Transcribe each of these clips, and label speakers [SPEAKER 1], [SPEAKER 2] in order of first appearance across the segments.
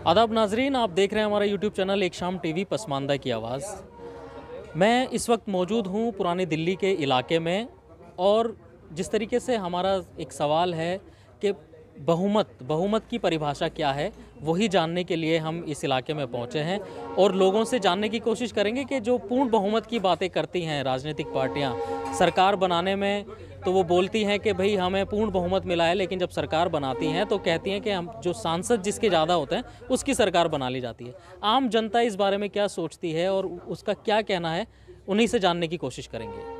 [SPEAKER 1] आदाब नाजरीन, आप देख रहे हैं हमारा यूट्यूब चैनल एक शाम टीवी पसमानदा की आवाज़। मैं इस वक्त मौजूद हूँ पुरानी दिल्ली के इलाके में, और जिस तरीके से हमारा एक सवाल है कि बहुमत की परिभाषा क्या है, वही जानने के लिए हम इस इलाके में पहुँचे हैं और लोगों से जानने की कोशिश करेंगे कि जो पूर्ण बहुमत की बातें करती हैं राजनीतिक पार्टियाँ सरकार बनाने में, तो वो बोलती हैं कि भाई हमें पूर्ण बहुमत मिला है, लेकिन जब सरकार बनाती हैं तो कहती हैं कि हम जो सांसद जिसके ज़्यादा होते हैं उसकी सरकार बना ली जाती है। आम जनता इस बारे में क्या सोचती है और उसका क्या कहना है, उन्हीं से जानने की कोशिश करेंगे।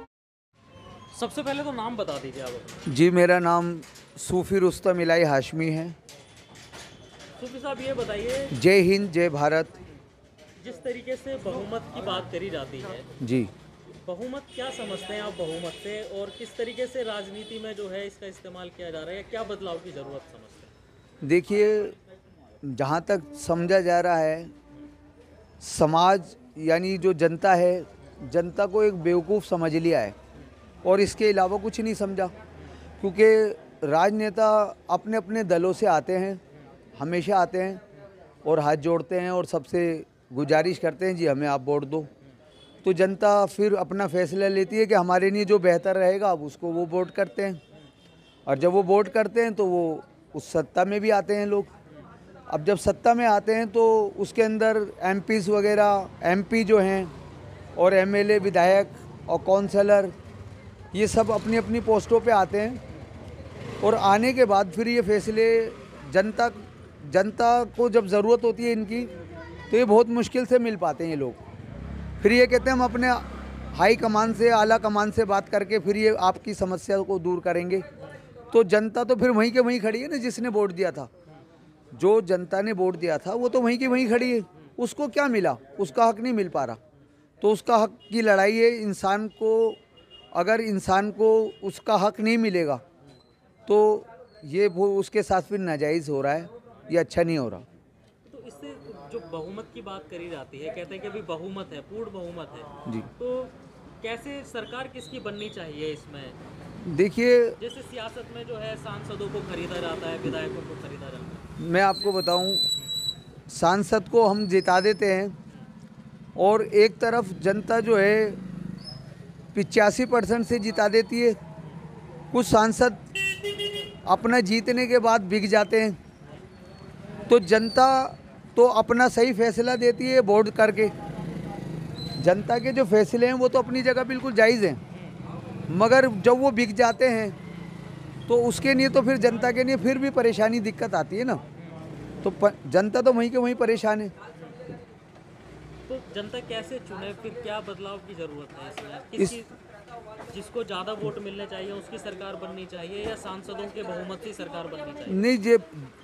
[SPEAKER 1] सबसे पहले तो नाम बता दीजिए आप।
[SPEAKER 2] जी, मेरा नाम सूफ़ी रुस्तम इलाही हाशमी है।
[SPEAKER 1] सूफी साहब, ये बताइए,
[SPEAKER 2] जय हिंद, जय भारत।
[SPEAKER 1] जिस तरीके से बहुमत की बात करी जाती है,
[SPEAKER 2] जी,
[SPEAKER 1] बहुमत क्या समझते हैं आप बहुमत से, और किस तरीके से राजनीति में जो है इसका इस्तेमाल किया जा रहा है, या क्या बदलाव की ज़रूरत समझते हैं?
[SPEAKER 2] देखिए, जहाँ तक समझा जा रहा है, समाज यानी जो जनता है, जनता को एक बेवकूफ़ समझ लिया है और इसके अलावा कुछ नहीं समझा। क्योंकि राजनेता अपने अपने दलों से आते हैं, हमेशा आते हैं और हाथ जोड़ते हैं और सबसे गुजारिश करते हैं, जी हमें आप वोट दो। तो जनता फिर अपना फैसला लेती है कि हमारे लिए जो बेहतर रहेगा अब उसको वो वोट करते हैं, और जब वो वोट करते हैं तो वो उस सत्ता में भी आते हैं लोग। अब जब सत्ता में आते हैं तो उसके अंदर एमपीज़ वगैरह, एमपी जो हैं और एमएलए, विधायक और काउंसलर, ये सब अपनी अपनी पोस्टों पे आते हैं और आने के बाद फिर ये फैसले जनता को जब ज़रूरत होती है इनकी, तो ये बहुत मुश्किल से मिल पाते हैं ये लोग। फिर ये कहते हैं हम अपने हाई कमान से, आला कमान से बात करके फिर ये आपकी समस्या को दूर करेंगे। तो जनता तो फिर वहीं के वहीं खड़ी है ना, जिसने वोट दिया था। जो जनता ने वोट दिया था वो तो वहीं की वहीं खड़ी है। उसको क्या मिला? उसका हक नहीं मिल पा रहा। तो उसका हक की लड़ाई है। इंसान को, अगर इंसान को उसका हक नहीं मिलेगा तो ये वो उसके साथ फिर नाजायज़ हो रहा है, ये अच्छा नहीं हो रहा।
[SPEAKER 1] तो इससे जो बहुमत की बात करी जाती है, कहते हैं कि अभी बहुमत है, पूर्ण बहुमत है,
[SPEAKER 2] जी,
[SPEAKER 1] तो कैसे सरकार किसकी बननी चाहिए इसमें?
[SPEAKER 2] देखिए,
[SPEAKER 1] जैसे सियासत में जो है सांसदों को खरीदा जाता है, विधायकों को खरीदा जाता
[SPEAKER 2] मैं आपको बताऊं, सांसद को हम जिता देते हैं और एक तरफ जनता जो है 85% से जिता देती है। कुछ सांसद अपना जीतने के बाद बिक जाते हैं। तो जनता तो अपना सही फैसला देती है वोट करके। जनता के जो फैसले हैं वो तो अपनी जगह बिल्कुल जायज़ हैं, मगर जब वो बिक जाते हैं तो उसके लिए तो फिर जनता के लिए फिर भी परेशानी, दिक्कत आती है ना। तो जनता तो वहीं के वहीं परेशान है।
[SPEAKER 1] तो जनता कैसे चुने, फिर क्या बदलाव की ज़रूरत है इसमें?
[SPEAKER 2] इस
[SPEAKER 1] जिसको ज़्यादा वोट मिलने चाहिए उसकी सरकार बननी चाहिए, या सांसदों के बहुमत से सरकार बननी चाहिए?
[SPEAKER 2] नहीं,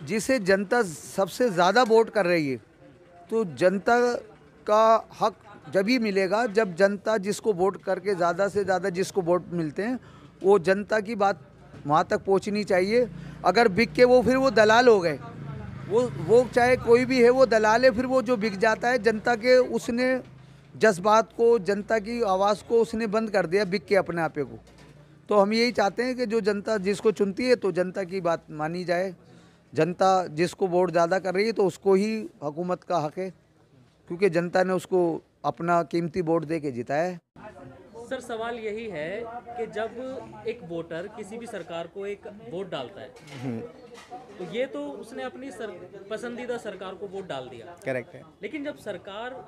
[SPEAKER 2] जिसे जनता सबसे ज़्यादा वोट कर रही है, तो जनता का हक जब ही मिलेगा जब जनता जिसको वोट करके ज़्यादा से ज़्यादा जिसको वोट मिलते हैं, वो जनता की बात वहाँ तक पहुँचनी चाहिए। अगर बिक के वो फिर वो दलाल हो गए, वो चाहे कोई भी है, वो दलाल है। फिर वो जो बिक जाता है, जनता के उसने जज्बात को, जनता की आवाज़ को उसने बंद कर दिया बिक के अपने आपे को। तो हम यही चाहते हैं कि जो जनता जिसको चुनती है तो जनता की बात मानी जाए। जनता जिसको वोट ज़्यादा कर रही है तो उसको ही हुकूमत का हक है, क्योंकि जनता ने उसको अपना कीमती वोट दे के जिताया है।
[SPEAKER 1] सर, सवाल यही है कि जब एक वोटर किसी भी सरकार को एक वोट डालता है, तो ये तो उसने अपनी पसंदीदा सरकार को वोट डाल दिया,
[SPEAKER 3] करेक्ट है।
[SPEAKER 1] लेकिन जब सरकार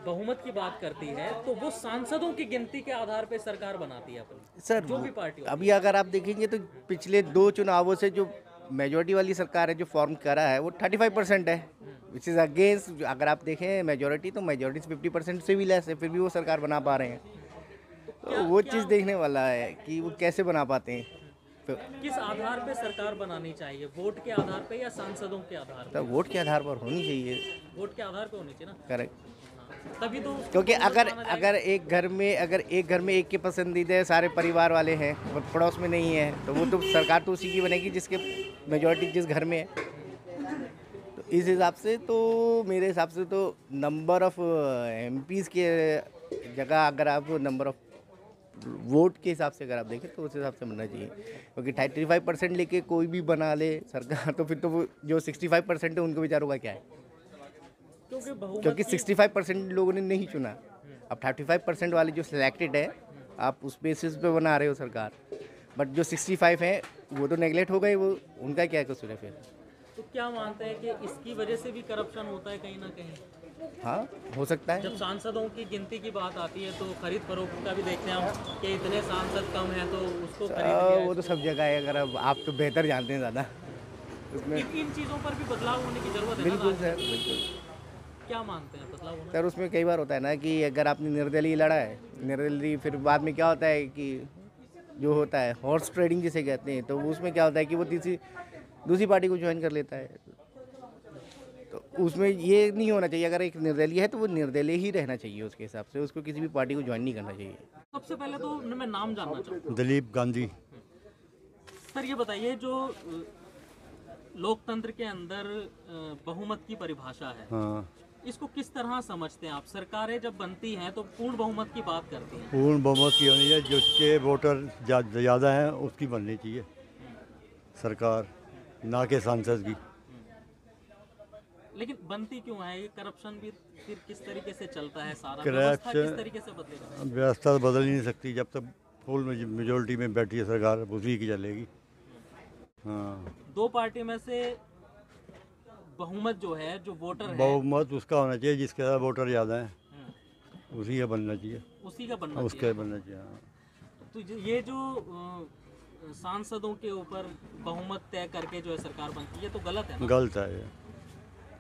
[SPEAKER 1] बहुमत की बात करती है तो वो सांसदों की गिनती के आधार पे सरकार बनाती है अपनी,
[SPEAKER 3] सर
[SPEAKER 1] जो भी पार्टी होती
[SPEAKER 3] अभी अगर आप देखेंगे तो पिछले 2 चुनावों से जो मेजोरिटी वाली सरकार है जो फॉर्म करा है वो 35% है, विच इज़ अगेंस्ट। अगर आप देखें मेजोरिटी, तो मेजोरिटी 50% से भी लेस है, फिर भी वो सरकार बना पा रहे हैं। तो वो चीज़ देखने वाला है कि वो कैसे बना पाते हैं। तो
[SPEAKER 1] किस आधार पे सरकार बनानी चाहिए, वोट के आधार पे या सांसदों के आधार पे?
[SPEAKER 3] वोट के आधार पर होनी चाहिए।
[SPEAKER 1] वोट के आधार पे होनी चाहिए ना,
[SPEAKER 3] करेक्ट।
[SPEAKER 1] तभी तो उसको
[SPEAKER 3] क्योंकि
[SPEAKER 1] बहुमत
[SPEAKER 3] अगर
[SPEAKER 1] माना जाएगा।
[SPEAKER 3] अगर एक घर में एक के पसंदीदा सारे परिवार वाले हैं और पड़ोस में नहीं है, तो वो तो सरकार तो उसी की बनेगी जिसके मेजोरिटी जिस घर में है। तो इस हिसाब से तो मेरे हिसाब से तो नंबर ऑफ एमपीज़ के जगह अगर आप नंबर ऑफ वोट के हिसाब से अगर आप देखें तो उस हिसाब से बनना चाहिए, क्योंकि 35% लेके कोई भी बना ले सरकार तो फिर तो वो जो 65% है उनको बेचारों का क्या है, क्योंकि 65% लोगों ने नहीं चुना। अब 35% वाले जो सिलेक्टेड है आप उस बेसिस पे बना रहे हो सरकार, बट जो 65 है वो तो नेगलेक्ट हो गए, वो उनका क्या कसूर है फिर।
[SPEAKER 1] तो क्या मानते हैं कि इसकी वजह से भी करप्शन होता है कहीं ना कहीं?
[SPEAKER 3] हाँ, हो सकता है।
[SPEAKER 1] जब सांसदों की गिनती की बात आती है तो खरीद फरोख्त का भी देखते हैं हम कि इतने सांसद कम हैं तो उसको खरीद लिया
[SPEAKER 3] वो तो सब जगह है, अगर अब आप तो बेहतर जानते हैं ज़्यादा उसमें।
[SPEAKER 1] इन चीज़ों पर भी बदलाव होने की जरूरत है ना?
[SPEAKER 3] बिल्कुल सर, बिल्कुल
[SPEAKER 1] क्या मानते हैं बदलाव होना?
[SPEAKER 3] सर। उसमें कई बार होता है ना कि अगर आपने निर्दलीय लड़ा है, निर्दलीय, फिर बाद में क्या होता है कि जो होता है हॉर्स ट्रेडिंग जिसे कहते हैं, तो उसमें क्या होता है कि वो दूसरी पार्टी को ज्वाइन कर लेता है। तो उसमें ये नहीं होना चाहिए, अगर एक निर्दलीय है तो वो निर्दलीय ही रहना चाहिए, उसके हिसाब से उसको किसी भी पार्टी को ज्वाइन नहीं करना चाहिए।
[SPEAKER 1] सबसे पहले तो मैं नाम जानना चाहूँगा।
[SPEAKER 4] दिलीप गांधी।
[SPEAKER 1] सर ये बताइए, जो लोकतंत्र के अंदर बहुमत की परिभाषा है,
[SPEAKER 4] हाँ,
[SPEAKER 1] इसको किस तरह समझते हैं आप? सरकारें जब बनती हैं तो पूर्ण बहुमत की बात करती हैं।
[SPEAKER 4] पूर्ण बहुमत की होनी है, जिसके वोटर ज़्यादा हैं उसकी बननी चाहिए सरकार, ना कि सांसद की।
[SPEAKER 1] लेकिन बनती क्यों है? ये करप्शन भी फिर किस तरीके से चलता है? सारा
[SPEAKER 4] करप्शन-
[SPEAKER 1] व्यवस्था किस तरीके से बदलेगा?
[SPEAKER 4] व्यवस्था तो बदल ही नहीं सकती, जब तक फुल मेजोरिटी में बैठी है सरकार उसी की चलेगी। हाँ,
[SPEAKER 1] दो पार्टी में से बहुमत जो है, जो वोटर है,
[SPEAKER 4] बहुमत उसका होना चाहिए जिसके साथ वोटर ज़्यादा हैं, उसी का बनना चाहिए,
[SPEAKER 1] उसी का बनना
[SPEAKER 4] उसका
[SPEAKER 1] चाहिए।
[SPEAKER 4] बनना चाहिए। हाँ।
[SPEAKER 1] तो ये जो सांसदों के ऊपर बहुमत तय करके जो है सरकार बनती है, ये तो गलत है ना?
[SPEAKER 4] गलत है ये,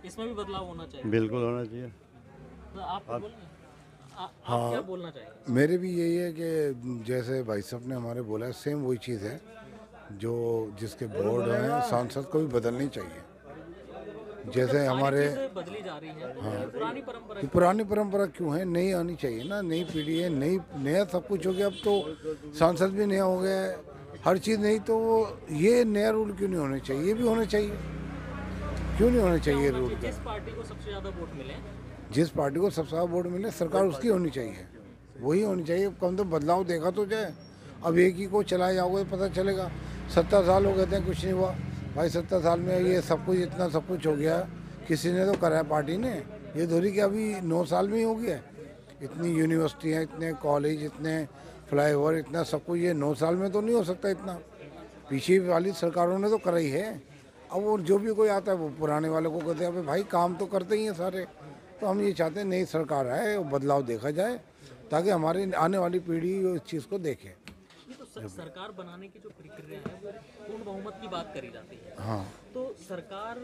[SPEAKER 1] इसमें भी बदलाव होना चाहिए।
[SPEAKER 4] बिल्कुल होना चाहिए।
[SPEAKER 1] तो आप आप क्या बोलना चाहेंगे?
[SPEAKER 5] मेरे भी यही है कि जैसे भाई साहब ने हमारे बोला, सेम वही चीज़ है, जो जिसके बोर्ड हैं सांसद को भी बदलनी चाहिए। जैसे
[SPEAKER 1] सारी
[SPEAKER 5] हमारे
[SPEAKER 1] चीज़ें बदली जा रही हैं, तो ये पुरानी परंपरा
[SPEAKER 5] कि पुरानी परंपरा क्यों है, नई आनी चाहिए ना, नई पीढ़ी है, नया सब कुछ हो गया। अब तो सांसद भी नया हो गया है, हर चीज़ नहीं, तो ये नया रूल क्यों नहीं होने चाहिए? ये भी होने चाहिए, क्यों नहीं होने चाहिए
[SPEAKER 1] होना
[SPEAKER 5] रूल?
[SPEAKER 1] चाहिए। जिस पार्टी को सबसे ज़्यादा वोट मिले,
[SPEAKER 5] जिस पार्टी को सबसे ज़्यादा वोट मिले सरकार उसकी होनी चाहिए, वही होनी चाहिए। कम तो बदलाव देखा तो जाए। अब एक ही को चलाए जाओगे तो पता चलेगा। 70 साल हो गए थे, कुछ नहीं हुआ भाई। 70 साल में ये सब कुछ, इतना सब कुछ हो गया, किसी ने तो करा है पार्टी ने। ये धोरी कि अभी 9 साल में ही हो गया। इतनी यूनिवर्सिटियाँ, इतने कॉलेज, इतने फ्लाईओवर, इतना सब कुछ, ये 9 साल में तो नहीं हो सकता इतना। पीछे वाली सरकारों ने तो करा ही है। अब वो जो भी कोई आता है वो पुराने वाले को कहते हैं भाई काम तो करते ही हैं सारे। तो हम ये चाहते हैं नई सरकार आए, वो बदलाव देखा जाए, ताकि हमारी आने वाली पीढ़ी इस चीज़ को देखे।
[SPEAKER 1] ये तो सरकार बनाने की जो प्रक्रिया है वो पूर्ण बहुमत की बात करी जाती है।
[SPEAKER 5] हाँ,
[SPEAKER 1] तो सरकार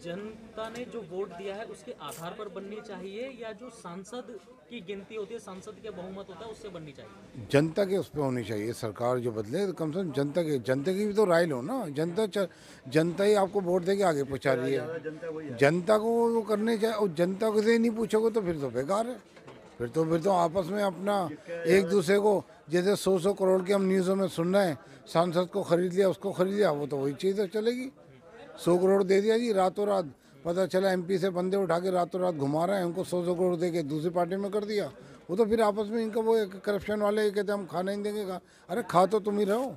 [SPEAKER 1] जनता ने जो वोट दिया है उसके आधार पर बननी चाहिए, या जो सांसद की गिनती होती है, सांसद के बहुमत होता है, उससे बननी चाहिए?
[SPEAKER 5] जनता के उस पर होनी चाहिए सरकार जो बदले, तो कम से कम जनता की भी तो राय लो ना। जनता ही आपको वोट दे के आगे पहुँचा रही है। जनता को वो करने चाहिए, और जनता को से नहीं पूछोगे तो फिर तो बेकार है। फिर तो आपस में अपना एक दूसरे को, जैसे 100 करोड़ के हम न्यूज़ों में सुन रहे हैं, सांसद को खरीद लिया, उसको खरीद लिया, वो तो वही चीज़ चलेगी। 100 करोड़ दे दिया जी रातों रात, पता चला MP से बंदे उठा के रातों रात घुमा रहे हैं, उनको 100 करोड़ दे के दूसरी पार्टी में कर दिया। वो तो फिर आपस में इनका वो करप्शन वाले कहते हम खाना नहीं देंगे। अरे खा तो तुम ही रहो,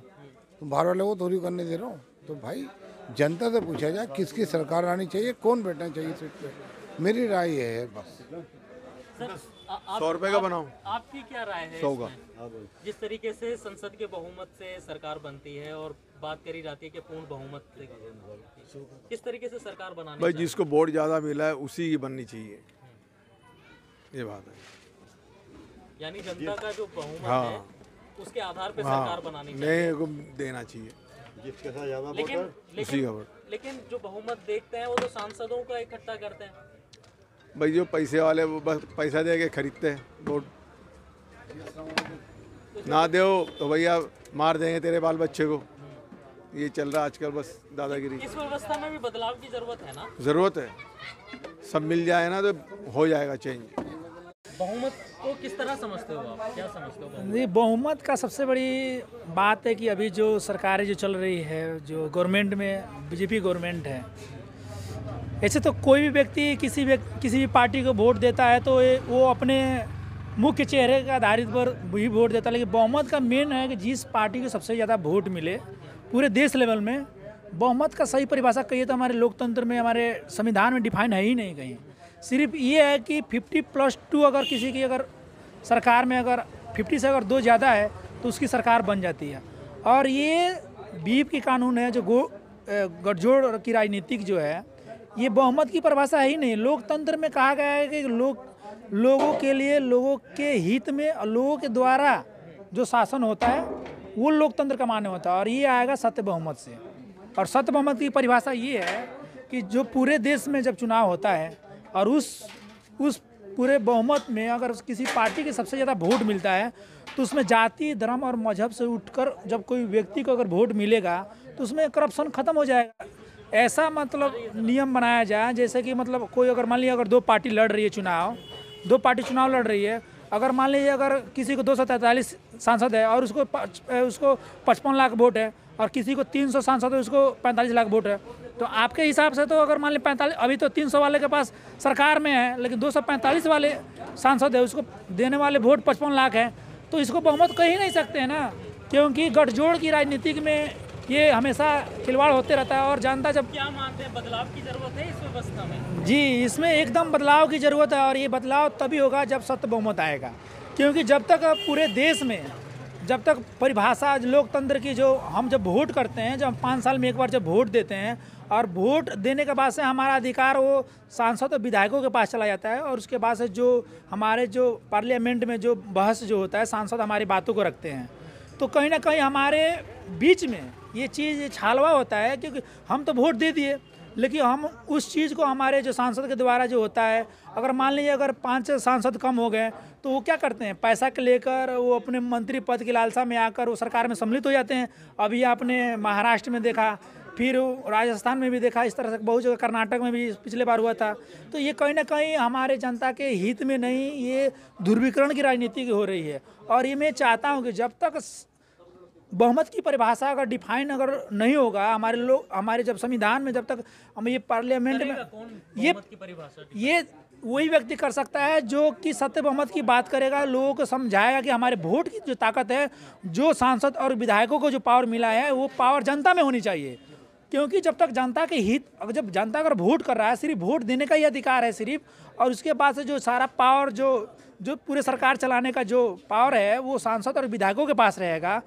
[SPEAKER 5] तुम बाहर वाले को थोड़ी करने दे रहे हो। तो भाई जनता से पूछा जाए किसकी सरकार आनी चाहिए, कौन बैठना चाहिए सीट पे। मेरी राय ये है बस।
[SPEAKER 1] सर
[SPEAKER 6] 100 रुपए का बनाओ।
[SPEAKER 1] आपकी क्या राय है
[SPEAKER 6] 100 का।
[SPEAKER 1] इसमें? जिस तरीके से संसद के बहुमत से सरकार बनती है और बात करी जाती है कि पूर्ण बहुमत से, किस तरीके से सरकार बनानी
[SPEAKER 6] भाई
[SPEAKER 1] चाहिए?
[SPEAKER 6] जिसको वोट ज़्यादा मिला है उसी की बननी चाहिए, ये बात है।
[SPEAKER 1] यानी जनता का जो बहुमत
[SPEAKER 6] हाँ।
[SPEAKER 1] है उसके आधार पर
[SPEAKER 6] हाँ,
[SPEAKER 1] सरकार बनानी चाहिए।
[SPEAKER 6] नए को देना चाहिए,
[SPEAKER 4] जिसके साथ ज़्यादा
[SPEAKER 1] लेकिन
[SPEAKER 6] उसी का वोट।
[SPEAKER 1] लेकिन जो बहुमत देखते हैं वो तो सांसदों का इकट्ठा करते हैं।
[SPEAKER 6] भाई जो पैसे वाले वो बस पैसा दे के खरीदते हैं वोट, ना दो तो भैया मार देंगे तेरे बाल बच्चे को। ये चल रहा आजकल बस दादागिरी।
[SPEAKER 1] इस व्यवस्था में भी बदलाव की जरूरत है ना?
[SPEAKER 6] ज़रूरत है, सब मिल जाए ना तो हो जाएगा चेंज।
[SPEAKER 1] बहुमत को किस तरह समझते हो आप? क्या समझते हो बहुमत?
[SPEAKER 7] जी, बहुमत का सबसे बड़ी बात है कि अभी जो सरकारें जो चल रही है, जो गवर्नमेंट में बीजेपी गवर्नमेंट है, ऐसे तो कोई भी व्यक्ति किसी भी पार्टी को वोट देता है तो वो अपने मुख्य चेहरे के आधारित पर भी वोट देता है, लेकिन बहुमत का मेन है कि जिस पार्टी को सबसे ज़्यादा वोट मिले पूरे देश लेवल में। बहुमत का सही परिभाषा कहिए तो हमारे लोकतंत्र में, हमारे संविधान में डिफाइन है ही नहीं कहीं। सिर्फ ये है कि 50+2 अगर किसी की अगर सरकार में अगर 50 से अगर 2 ज़्यादा है तो उसकी सरकार बन जाती है। और ये बीप की कानून है जो गठजोड़ की राजनीतिक जो है, ये बहुमत की परिभाषा है ही नहीं। लोकतंत्र में कहा गया है कि लोगों के लिए, लोगों के हित में और लोगों के द्वारा जो शासन होता है वो लोकतंत्र का मान्य होता है, और ये आएगा सत्य बहुमत से। और सत्य बहुमत की परिभाषा ये है कि जो पूरे देश में जब चुनाव होता है और उस पूरे बहुमत में अगर किसी पार्टी के सबसे ज़्यादा वोट मिलता है तो उसमें जाति, धर्म और मजहब से उठकर जब कोई व्यक्ति को अगर वोट मिलेगा तो उसमें करप्शन खत्म हो जाएगा। ऐसा मतलब नियम बनाया जाए जैसे कि मतलब कोई अगर मान लीजिए अगर 2 पार्टी लड़ रही है चुनाव, 2 पार्टी चुनाव लड़ रही है, अगर मान लीजिए अगर किसी को 243 सांसद है और उसको 55 लाख वोट है और किसी को 300 सांसद है, उसको 45 लाख वोट है, तो आपके हिसाब से तो अगर मान लीजिए 45, अभी तो 300 वाले के पास सरकार में है लेकिन 245 वाले सांसद है, उसको देने वाले वोट 55 लाख है, तो इसको बहुमत कह ही नहीं सकते हैं ना, क्योंकि गठजोड़ की राजनीति में ये हमेशा खिलवाड़ होते रहता है। और जनता जब
[SPEAKER 1] क्या मानते हैं, बदलाव की जरूरत है इस व्यवस्था में?
[SPEAKER 7] जी, इसमें एकदम बदलाव की ज़रूरत है, और ये बदलाव तभी होगा जब सत्य बहुमत आएगा। क्योंकि जब तक पूरे देश में जब तक परिभाषा लोकतंत्र की, जो हम जब वोट करते हैं, जब 5 साल में एक बार जब वोट देते हैं और वोट देने के बाद से हमारा अधिकार वो सांसद और विधायकों के पास चला जाता है, और उसके बाद से जो हमारे जो पार्लियामेंट में जो बहस जो होता है, सांसद हमारी बातों को रखते हैं, तो कहीं ना कहीं हमारे बीच में ये चीज़ छालवा होता है। क्योंकि हम तो वोट दे दिए लेकिन हम उस चीज़ को हमारे जो सांसद के द्वारा जो होता है, अगर मान लीजिए अगर 5 सांसद कम हो गए तो वो क्या करते हैं, पैसा के लेकर वो अपने मंत्री पद की लालसा में आकर वो सरकार में सम्मिलित हो जाते हैं। अभी आपने महाराष्ट्र में देखा, फिर राजस्थान में भी देखा, इस तरह से बहुत जगह, कर्नाटक में भी पिछले बार हुआ था। तो ये कहीं ना कहीं हमारे जनता के हित में नहीं, ये ध्रुवीकरण की राजनीति हो रही है। और ये मैं चाहता हूँ कि जब तक बहुमत की परिभाषा अगर डिफाइन अगर नहीं होगा, हमारे जब संविधान में, जब तक हम ये पार्लियामेंट में ये वही व्यक्ति कर सकता है जो कि सत्य बहुमत की बात करेगा, लोगों को समझाएगा कि हमारे वोट की जो ताकत है, जो सांसद और विधायकों को जो पावर मिला है, वो पावर जनता में होनी चाहिए। क्योंकि जब तक जनता के हित, अगर जब जनता अगर वोट कर रहा है, सिर्फ वोट देने का ही अधिकार है सिर्फ, और उसके बाद से जो सारा पावर जो पूरे सरकार चलाने का जो पावर है वो सांसद और विधायकों के पास रहेगा,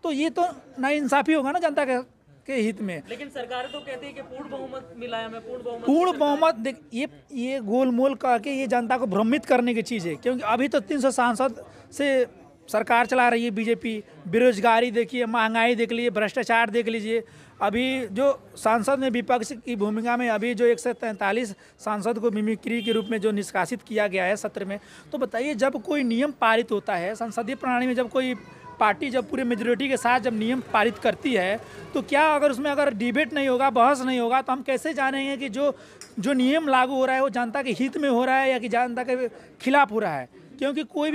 [SPEAKER 7] तो ये तो नाइंसाफी होगा ना जनता के हित में।
[SPEAKER 1] लेकिन सरकार तो कहती है कि पूर्ण बहुमत मिला है, हमें
[SPEAKER 7] पूर्ण बहुमत देख, ये गोलमोल करके ये जनता को भ्रमित करने की चीज़ है। क्योंकि अभी तो 300 सांसद से सरकार चला रही है बीजेपी। बेरोजगारी देखिए, महंगाई देख लीजिए, भ्रष्टाचार देख लीजिए। अभी जो सांसद में विपक्ष की भूमिका में अभी जो 143 सांसद को मिमिक्री के रूप में जो निष्कासित किया गया है सत्र में, तो बताइए जब कोई नियम पारित होता है संसदीय प्रणाली में, जब कोई पार्टी जब पूरे मेजोरिटी के साथ जब नियम पारित करती है, तो क्या अगर उसमें अगर डिबेट नहीं होगा, बहस नहीं होगा, तो हम कैसे जानेंगे कि जो नियम लागू हो रहा है वो जनता के हित में हो रहा है या कि जनता के खिलाफ हो रहा है। क्योंकि कोई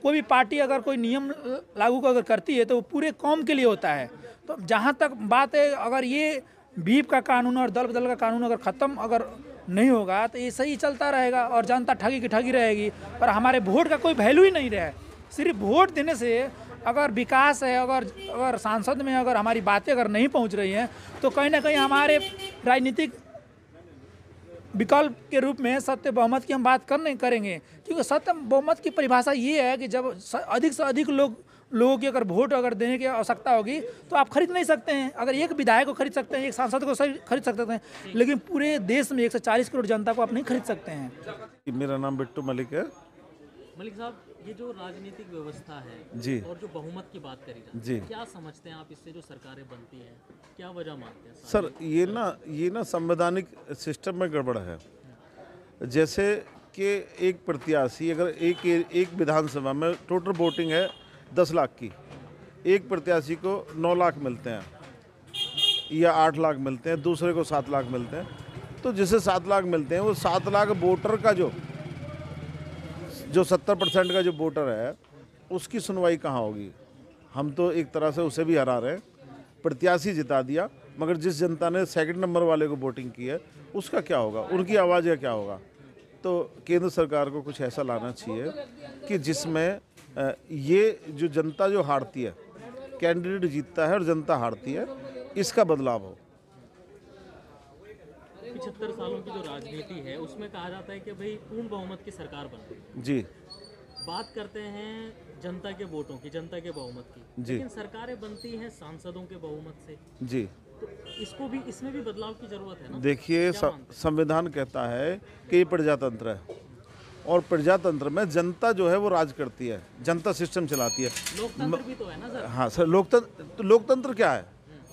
[SPEAKER 7] भी पार्टी अगर कोई नियम लागू अगर करती है तो वो पूरे कौम के लिए होता है। तो जहाँ तक बात है, अगर ये बीप का कानून और दल बदल का कानून अगर ख़त्म अगर नहीं होगा तो ये सही चलता रहेगा और जनता ठगी की ठगी रहेगी और हमारे वोट का कोई वैल्यू ही नहीं रहे। सिर्फ वोट देने से अगर विकास है, अगर सांसद में अगर हमारी बातें अगर नहीं पहुंच रही हैं, तो कहीं ना कहीं हमारे राजनीतिक विकल्प के रूप में सत्य बहुमत की हम बात करेंगे। क्योंकि सत्य बहुमत की परिभाषा ये है कि जब अधिक से अधिक लोगों की अगर वोट अगर देने की आवश्यकता होगी तो आप खरीद नहीं सकते हैं। अगर एक विधायक को खरीद सकते हैं, एक सांसद को खरीद सकते हैं, लेकिन पूरे देश में 140 करोड़ जनता को आप नहीं खरीद सकते हैं।
[SPEAKER 8] मेरा नाम बिट्टू मलिक है।
[SPEAKER 1] मलिक साहब, ये जो राजनीतिक व्यवस्था है
[SPEAKER 8] जी,
[SPEAKER 1] और जो बहुमत की बात करी
[SPEAKER 8] जी,
[SPEAKER 1] क्या समझते हैं आप इससे जो सरकारें बनती हैं, क्या वजह मानते हैं?
[SPEAKER 8] सर ये ना संवैधानिक सिस्टम में गड़बड़ है। जैसे कि एक प्रत्याशी अगर एक विधानसभा में टोटल वोटिंग है 10 लाख की, एक प्रत्याशी को 9 लाख मिलते हैं या 8 लाख मिलते हैं, दूसरे को 7 लाख मिलते हैं, तो जिसे 7 लाख मिलते हैं वो 7 लाख वोटर का जो 70% का जो वोटर है उसकी सुनवाई कहाँ होगी? हम तो एक तरह से उसे भी हरा रहे हैं। प्रत्याशी जिता दिया, मगर जिस जनता ने सेकंड नंबर वाले को वोटिंग की है उसका क्या होगा, उनकी आवाज़ का क्या होगा? तो केंद्र सरकार को कुछ ऐसा लाना चाहिए कि जिसमें ये जो जनता जो हारती है, कैंडिडेट जीतता है और जनता हारती है, इसका बदलाव हो।
[SPEAKER 1] 75 सालों की जो राजनीति है उसमें कहा जाता है कि भाई पूर्ण बहुमत की सरकार बने।
[SPEAKER 8] जी,
[SPEAKER 1] बात करते हैं जनता के वोटों की, जनता के बहुमत की,
[SPEAKER 8] जी।
[SPEAKER 1] लेकिन सरकारें बनती हैं सांसदों के बहुमत से।
[SPEAKER 8] जी।
[SPEAKER 1] तो इसमें भी बदलाव की जरूरत है ना।
[SPEAKER 8] देखिए, संविधान कहता है कि ये प्रजातंत्र है और प्रजातंत्र में जनता जो है वो राज करती है, जनता सिस्टम चलाती है।
[SPEAKER 1] लोकतंत्र भी तो है ना सर।
[SPEAKER 8] हाँ सर, लोकतंत्र क्या है?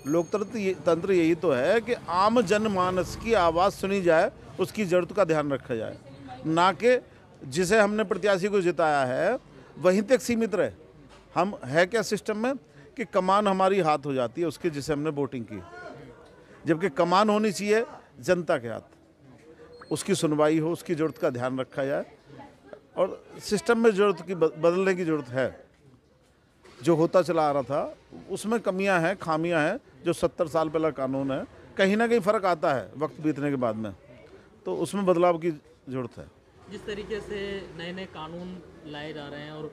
[SPEAKER 8] तंत्र यही तो है कि आम जनमानस की आवाज़ सुनी जाए, उसकी जरूरत का ध्यान रखा जाए, ना कि जिसे हमने प्रत्याशी को जिताया है वहीं तक सीमित रहे। हम है क्या सिस्टम में कि कमान हमारी हाथ हो जाती है उसके जिसे हमने वोटिंग की, जबकि कमान होनी चाहिए जनता के हाथ, उसकी सुनवाई हो, उसकी ज़रूरत का ध्यान रखा जाए। और सिस्टम में ज़रूरत की बदलने की ज़रूरत है। जो होता चला आ रहा था उसमें कमियां हैं, खामियां हैं। जो 70 साल पहला कानून है, कहीं ना कहीं फ़र्क आता है वक्त बीतने के बाद में, तो उसमें बदलाव की ज़रूरत है।
[SPEAKER 1] जिस तरीके से नए नए कानून लाए जा रहे हैं और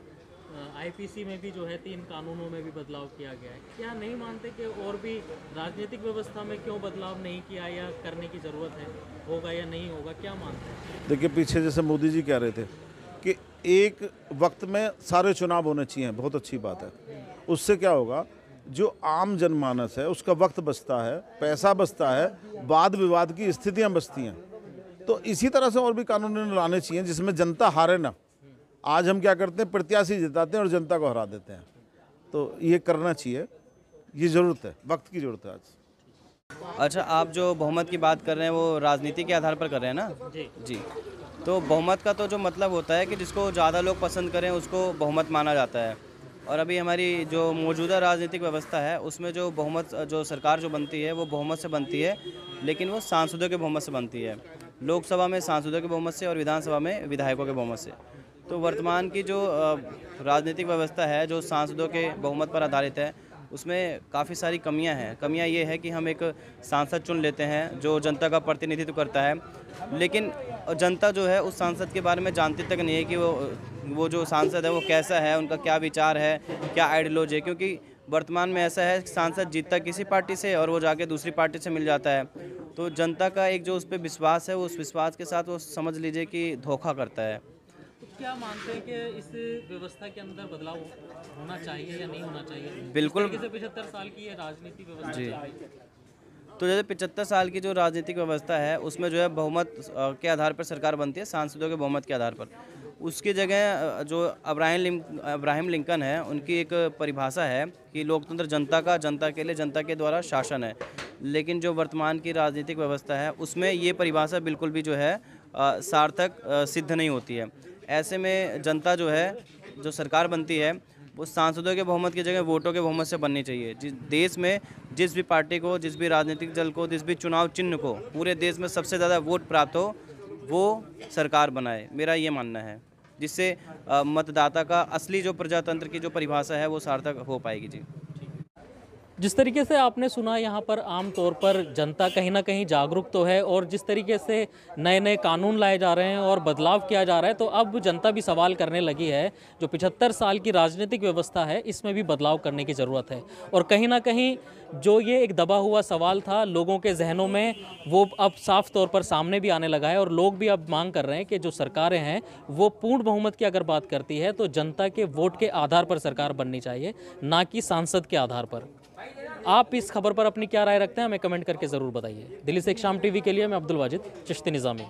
[SPEAKER 1] आईपीसी में भी जो है 3 कानूनों में भी बदलाव किया गया है, क्या नहीं मानते कि और भी राजनीतिक व्यवस्था में क्यों बदलाव नहीं किया या करने की ज़रूरत है, होगा या नहीं होगा, क्या मानते हैं?
[SPEAKER 8] देखिए, पीछे जैसे मोदी जी कह रहे थे कि एक वक्त में सारे चुनाव होने चाहिए, बहुत अच्छी बात है। उससे क्या होगा, जो आम जनमानस है उसका वक्त बचता है, पैसा बचता है, वाद विवाद की स्थितियां बचती हैं। तो इसी तरह से और भी कानून लाने चाहिए जिसमें जनता हारे ना। आज हम क्या करते हैं, प्रत्याशी जिताते हैं और जनता को हरा देते हैं। तो ये करना चाहिए, ये ज़रूरत है, वक्त की ज़रूरत है आज।
[SPEAKER 9] अच्छा, आप जो बहुमत की बात कर रहे हैं वो राजनीति के आधार पर कर रहे हैं ना? जी। तो बहुमत का तो जो मतलब होता है कि जिसको ज़्यादा लोग पसंद करें उसको बहुमत माना जाता है। और अभी हमारी जो मौजूदा राजनीतिक व्यवस्था है उसमें जो बहुमत, जो सरकार जो बनती है वो बहुमत से बनती है, लेकिन वो सांसदों के बहुमत से बनती है। लोकसभा में सांसदों के बहुमत से और विधानसभा में विधायकों के बहुमत से। तो वर्तमान की जो राजनीतिक व्यवस्था है जो सांसदों के बहुमत पर आधारित है, उसमें काफ़ी सारी कमियां हैं। कमियां ये है कि हम एक सांसद चुन लेते हैं जो जनता का प्रतिनिधित्व करता है, लेकिन जनता जो है उस सांसद के बारे में जानती तक नहीं है कि वो जो सांसद है वो कैसा है, उनका क्या विचार है, क्या आइडियोलॉजी है। क्योंकि वर्तमान में ऐसा है कि सांसद जीतता किसी पार्टी से और वो जाके दूसरी पार्टी से मिल जाता है। तो जनता का एक जो उस पर विश्वास है, उस विश्वास के साथ वो समझ लीजिए कि धोखा करता है।
[SPEAKER 1] तो क्या मानते हैं कि इस व्यवस्था के अंदर बदलाव होना चाहिए या नहीं होना चाहिए?
[SPEAKER 9] बिल्कुल।
[SPEAKER 1] 75 साल की ये राजनीतिक व्यवस्था
[SPEAKER 9] जी।
[SPEAKER 1] चल रही है।
[SPEAKER 9] तो जैसे 75 साल की जो राजनीतिक व्यवस्था है उसमें जो है बहुमत के आधार पर सरकार बनती है, सांसदों के बहुमत के आधार पर। उसकी जगह जो अब्राहम लिंकन है, उनकी एक परिभाषा है कि लोकतंत्र जनता का, जनता के लिए, जनता के द्वारा शासन है। लेकिन जो वर्तमान की राजनीतिक व्यवस्था है उसमें ये परिभाषा बिल्कुल भी जो है सार्थक सिद्ध नहीं होती है। ऐसे में जनता जो है, जो सरकार बनती है वो सांसदों के बहुमत की जगह वोटों के बहुमत से बननी चाहिए। जिस देश में जिस भी पार्टी को, जिस भी राजनीतिक दल को, जिस भी चुनाव चिन्ह को पूरे देश में सबसे ज़्यादा वोट प्राप्त हो वो सरकार बनाए, मेरा ये मानना है। जिससे मतदाता का असली जो प्रजातंत्र की जो परिभाषा है वो सार्थक हो पाएगी। जी।
[SPEAKER 1] जिस तरीके से आपने सुना, यहाँ पर आम तौर पर जनता कहीं ना कहीं जागरूक तो है और जिस तरीके से नए नए कानून लाए जा रहे हैं और बदलाव किया जा रहा है, तो अब जनता भी सवाल करने लगी है जो 75 साल की राजनीतिक व्यवस्था है इसमें भी बदलाव करने की ज़रूरत है। और कहीं ना कहीं जो ये एक दबा हुआ सवाल था लोगों के जहनों में, वो अब साफ तौर पर सामने भी आने लगा है और लोग भी अब मांग कर रहे हैं कि जो सरकारें हैं वो पूर्ण बहुमत की अगर बात करती है तो जनता के वोट के आधार पर सरकार बननी चाहिए, ना कि सांसद के आधार पर। आप इस खबर पर अपनी क्या राय रखते हैं, हमें कमेंट करके ज़रूर बताइए। दिल्ली से एक शाम टीवी के लिए मैं अब्दुल वाजिद चिश्ती निज़ामी।